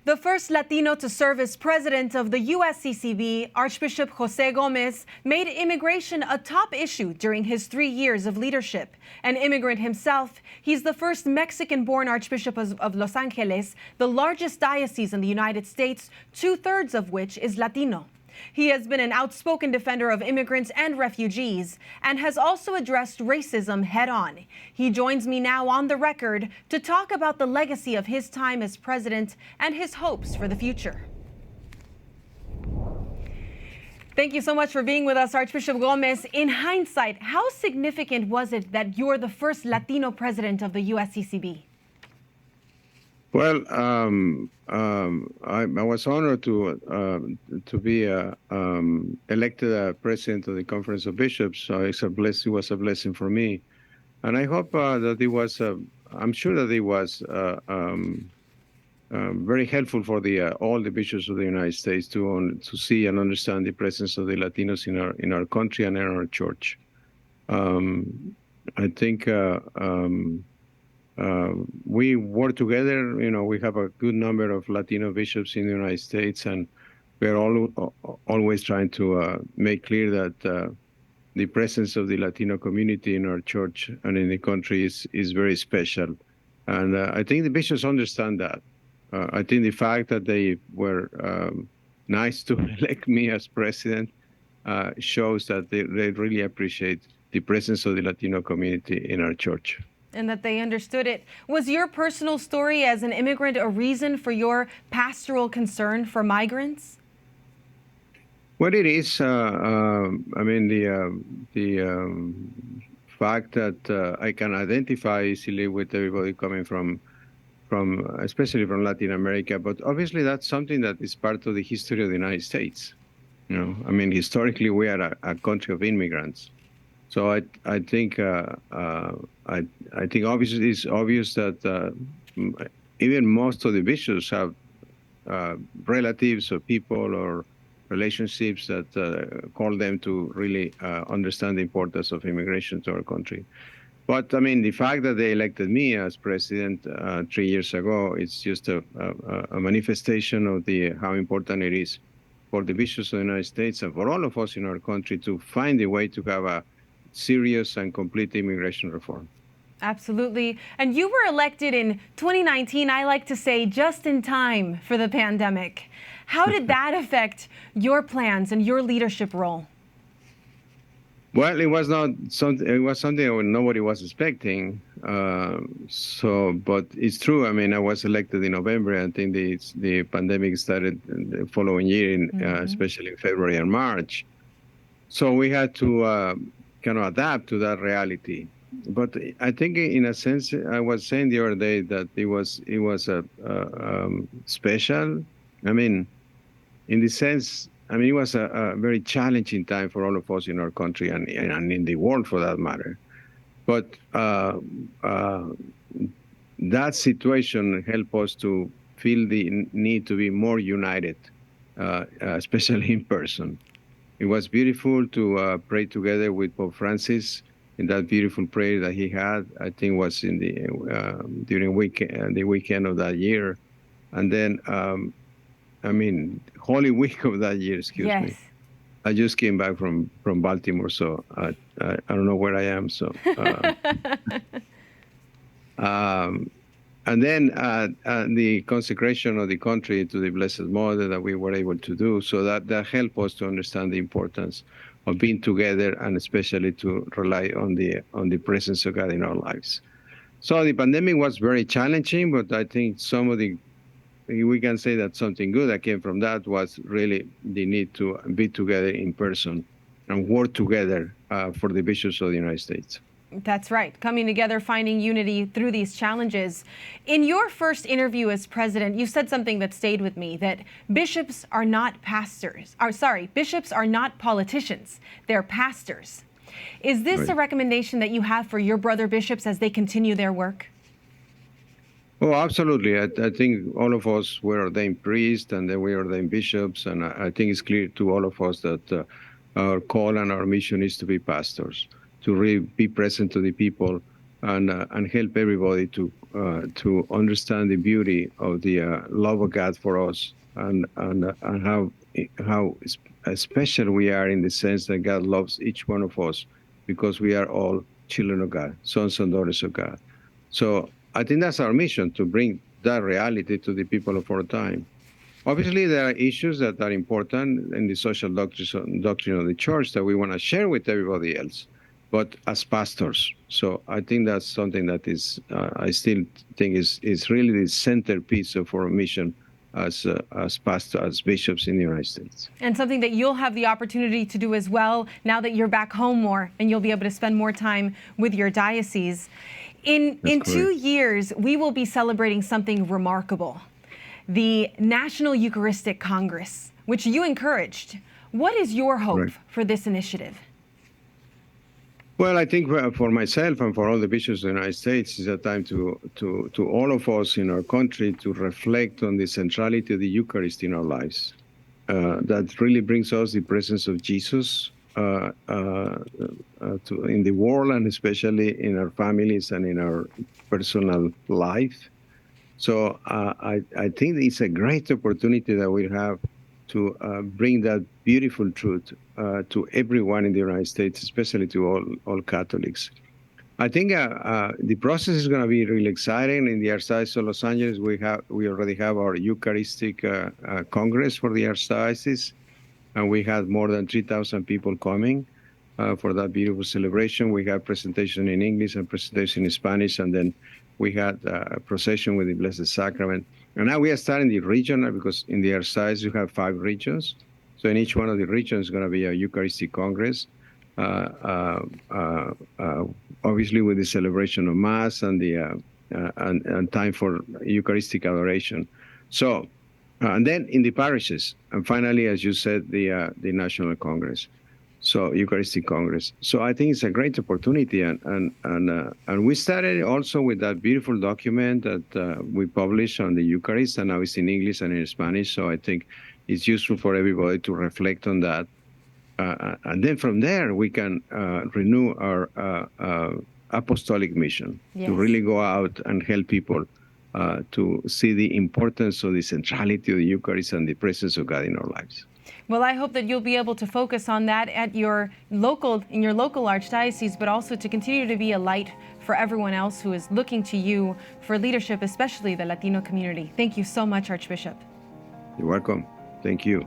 The first Latino to serve as president of the USCCB, Archbishop Jose Gomez, made immigration a top issue during his 3 years of leadership. An immigrant himself, he's the first Mexican-born Archbishop of Los Angeles, the largest diocese in the United States, 2/3 of which is Latino. He has been an outspoken defender of immigrants and refugees and has also addressed racism head-on. He joins me now on the record to talk about the legacy of his time as president and his hopes for the future. Thank you so much for being with us, Archbishop Gomez. In hindsight, how significant was it that you're the first Latino president of the USCCB? Well, I was honored to be elected president of the Conference of Bishops. So it was a blessing for me, and I hope that it was. I'm sure that it was very helpful for all the bishops of the United States to see and understand the presence of the Latinos in our country and in our church. I think. We work together. You know, we have a good number of Latino bishops in the United States, and we're always trying to make clear that the presence of the Latino community in our church and in the country is very special. And I think the bishops understand that. I think the fact that they were nice to elect me as president shows that they really appreciate the presence of the Latino community in our church. And that they understood it. Was your personal story as an immigrant a reason for your pastoral concern for migrants? Well, it is. I mean, the fact that I can identify easily with everybody coming from especially from Latin America, but obviously that's something that is part of the history of the United States. You know, I mean, historically we are a country of immigrants. So I think obviously it's obvious that even most of the bishops have relatives or people or relationships that call them to really understand the importance of immigration to our country. But I mean, the fact that they elected me as president 3 years ago, it's just a manifestation of how important it is for the bishops of the United States and for all of us in our country to find a way to have a serious and complete immigration reform. Absolutely. And you were elected in 2019, I like to say, just in time for the pandemic. How did that affect your plans and your leadership role? Well, it was something that nobody was expecting. But it's true. I mean, I was elected in November. I think the pandemic started the following year, especially in February and March. So we had to kind of adapt to that reality. But I think, in a sense, I was saying the other day that it was a special. I mean, in the sense, I mean, it was a very challenging time for all of us in our country and in the world, for that matter. But that situation helped us to feel the need to be more united, especially in person. It was beautiful to pray together with Pope Francis in that beautiful prayer that he had. I think it was in during the weekend of that year, and then I mean, Holy Week of that year. Excuse me. I just came back from Baltimore, so I don't know where I am. So. And then the consecration of the country to the Blessed Mother that we were able to do, so that helped us to understand the importance of being together and especially to rely on the presence of God in our lives. So the pandemic was very challenging, but I think we can say that something good that came from that was really the need to be together in person and work together for the bishops of the United States. That's right. Coming together, finding unity through these challenges. In your first interview as president, you said something that stayed with me, that bishops are not bishops are not politicians. They're pastors. Is this a recommendation that you have for your brother bishops as they continue their work? Oh, absolutely. I think all of us were ordained priests and then we ordained bishops. And I think it's clear to all of us that our call and our mission is to be pastors, to really be present to the people and help everybody to understand the beauty of the love of God for us, and how special we are in the sense that God loves each one of us, because we are all children of God, sons and daughters of God. So I think that's our mission, to bring that reality to the people of our time. Obviously, there are issues that are important in the social doctrine of the church that we want to share with everybody else, but as pastors. So I think that's something that is, I still think is really the centerpiece of our mission as pastors, as bishops in the United States. And something that you'll have the opportunity to do as well now that you're back home more, and you'll be able to spend more time with your diocese. In 2 years, we will be celebrating something remarkable, the National Eucharistic Congress, which you encouraged. What is your hope for this initiative? Well, I think for myself and for all the bishops of the United States, it's a time to all of us in our country to reflect on the centrality of the Eucharist in our lives. That really brings us the presence of Jesus in the world, and especially in our families and in our personal life. So I think it's a great opportunity that we have to bring that beautiful truth to everyone in the United States, especially to all Catholics. I think the process is going to be really exciting. In the Archdiocese of Los Angeles, we already have our Eucharistic Congress for the Archdiocese, and we had more than 3,000 people coming for that beautiful celebration. We have presentation in English and presentation in Spanish, and then we had a procession with the Blessed Sacrament. And now we are starting the regional, because in the Archdiocese you have 5 regions. So in each one of the regions is going to be a Eucharistic Congress, obviously with the celebration of Mass and the and time for Eucharistic adoration. So, and then in the parishes, and finally, as you said, the National Congress. So Eucharistic Congress. So I think it's a great opportunity, and we started also with that beautiful document that we published on the Eucharist, and now it's in English and in Spanish. So I think it's useful for everybody to reflect on that, and then from there we can renew our apostolic mission to really go out and help people to see the importance of the centrality of the Eucharist and the presence of God in our lives. Well, I hope that you'll be able to focus on that in your local archdiocese, but also to continue to be a light for everyone else who is looking to you for leadership, especially the Latino community. Thank you so much, Archbishop. You're welcome. Thank you.